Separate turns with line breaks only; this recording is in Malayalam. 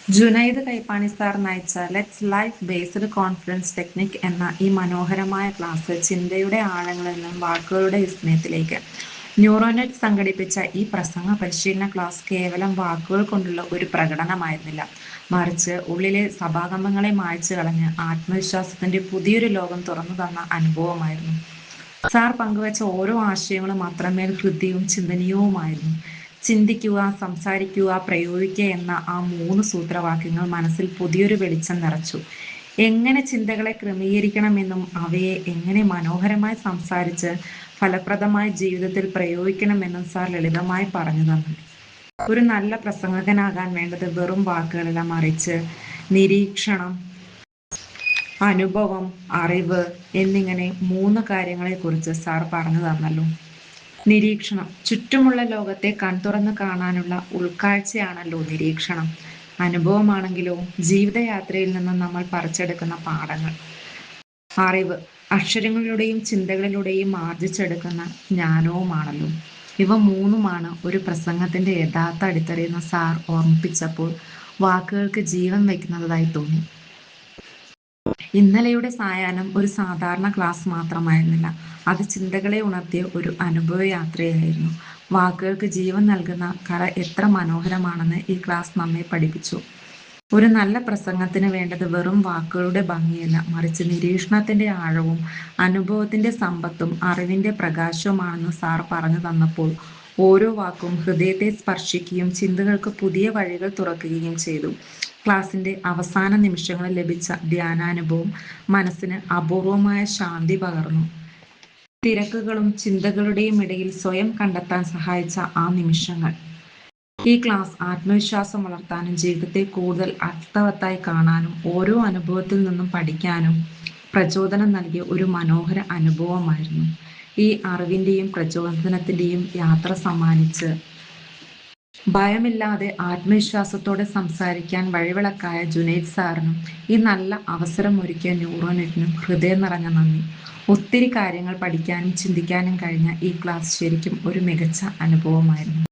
ജുനൈദ് കൈപ്പാണി സാർ നയിച്ച let's life based confidence technique എന്ന ഈ മനോഹരമായ ക്ലാസ് ചിന്തയുടെ ആഴങ്ങളിൽ നിന്നും വാക്കുകളുടെ വിസ്മയത്തിലേക്ക്. ന്യൂറോനെറ്റ് സംഘടിപ്പിച്ച ഈ പ്രസംഗ പരിശീലന ക്ലാസ് കേവലം വാക്കുകൾ കൊണ്ടുള്ള ഒരു പ്രകടനമായിരുന്നില്ല, മറിച്ച് ഉള്ളിലെ സഭാകമ്പങ്ങളെ മായ്ച്ചു കളഞ്ഞ് ആത്മവിശ്വാസത്തിന്റെ പുതിയൊരു ലോകം തുറന്നു തന്ന അനുഭവമായിരുന്നു. സാർ പങ്കുവച്ച ഓരോ ആശയങ്ങളും അത്രമേൽ ഹൃദ്യവും ചിന്തനീയവുമായിരുന്നു. ചിന്തിക്കുക, സംസാരിക്കുക, പ്രയോഗിക്കുക എന്ന ആ 3 സൂത്രവാക്യങ്ങൾ മനസ്സിൽ പുതിയൊരു വെളിച്ചം നിറച്ചു. എങ്ങനെ ചിന്തകളെ ക്രമീകരിക്കണമെന്നും അവയെ എങ്ങനെ മനോഹരമായി സംസാരിച്ച് ഫലപ്രദമായി ജീവിതത്തിൽ പ്രയോഗിക്കണമെന്നും സാർ ലളിതമായി പറഞ്ഞു തന്നു. ഒരു നല്ല പ്രസംഗകനാകാൻ വേണ്ടത് വെറും വാക്കുകളല്ല, മറിച്ച് നിരീക്ഷണം, അനുഭവം, അറിവ് എന്നിങ്ങനെ 3 കാര്യങ്ങളെക്കുറിച്ച് സാർ പറഞ്ഞു തന്നല്ലോ. നിരീക്ഷണം. ചുറ്റുമുള്ള ലോകത്തെ കൺതുറന്ന് കാണാനുള്ള ഉൾക്കാഴ്ചയാണല്ലോ നിരീക്ഷണം. അനുഭവമാണെങ്കിലോ ജീവിതയാത്രയിൽ നിന്ന് നമ്മൾ പറിച്ചെടുക്കുന്ന പാഠങ്ങൾ. അറിവ്. അക്ഷരങ്ങളിലൂടെയും ചിന്തകളിലൂടെയും ആർജിച്ചെടുക്കുന്ന ജ്ഞാനവുമാണല്ലോ. ഇവ 3മാണ് ഒരു പ്രസംഗത്തിന്റെ യഥാർത്ഥ അടിത്തറയെന്ന് സാർ ഓർമ്മിപ്പിച്ചപ്പോൾ വാക്കുകൾക്ക് ജീവൻ വയ്ക്കുന്നതായി തോന്നി. ഇന്നലെയുടെ സായാഹ്നം ഒരു സാധാരണ ക്ലാസ് മാത്രമായിരുന്നില്ല, അത് ചിന്തകളെ ഉണർത്തിയ ഒരു അനുഭവയാത്രയായിരുന്നു. വാക്കുകൾക്ക് ജീവൻ നൽകുന്ന കല എത്ര മനോഹരമാണെന്ന് ഈ ക്ലാസ് നമ്മെ പഠിപ്പിച്ചു. ഒരു നല്ല പ്രസംഗത്തിന് വേണ്ടത് വെറും വാക്കുകളുടെ ഭംഗിയല്ല, മറിച്ച് നിരീക്ഷണത്തിന്റെ ആഴവും അനുഭവത്തിന്റെ സമ്പത്തും അറിവിന്റെ പ്രകാശവുമാണെന്ന് സാർ പറഞ്ഞു തന്നപ്പോൾ ഓരോ വാക്കും ഹൃദയത്തെ സ്പർശിക്കുകയും ചിന്തകൾക്ക് പുതിയ വഴികൾ തുറക്കുകയും ചെയ്തു. ക്ലാസിന്റെ അവസാന നിമിഷങ്ങളിൽ ലഭിച്ച ധ്യാനാനുഭവം മനസ്സിന് അപൂർവമായ ശാന്തി പകർന്നു. തിരക്കുകളും ചിന്തകളുടെയും ഇടയിൽ സ്വയം കണ്ടെത്താൻ സഹായിച്ച ആ നിമിഷങ്ങൾ. ഈ ക്ലാസ് ആത്മവിശ്വാസം വളർത്താനും ജീവിതത്തെ കൂടുതൽ അർത്ഥവത്തായി കാണാനും ഓരോ അനുഭവത്തിൽ നിന്നും പഠിക്കാനും പ്രചോദനം നൽകിയ ഒരു മനോഹര അനുഭവമായിരുന്നു. ഈ അറിവിന്റെയും പ്രചോദനത്തിന്റെയും യാത്ര സമ്മാനിച്ച് ഭയമില്ലാതെ ആത്മവിശ്വാസത്തോടെ സംസാരിക്കാൻ വഴിവിളക്കായ ജുനൈദ് സാറിനും ഈ നല്ല അവസരം ഒരുക്കിയ ന്യൂറോനെറ്റിനും ഹൃദയം നിറഞ്ഞ നന്ദി. ഒത്തിരി കാര്യങ്ങൾ പഠിക്കാനും ചിന്തിക്കാനും കഴിഞ്ഞ ഈ ക്ലാസ് ശരിക്കും ഒരു മികച്ച അനുഭവമായിരുന്നു.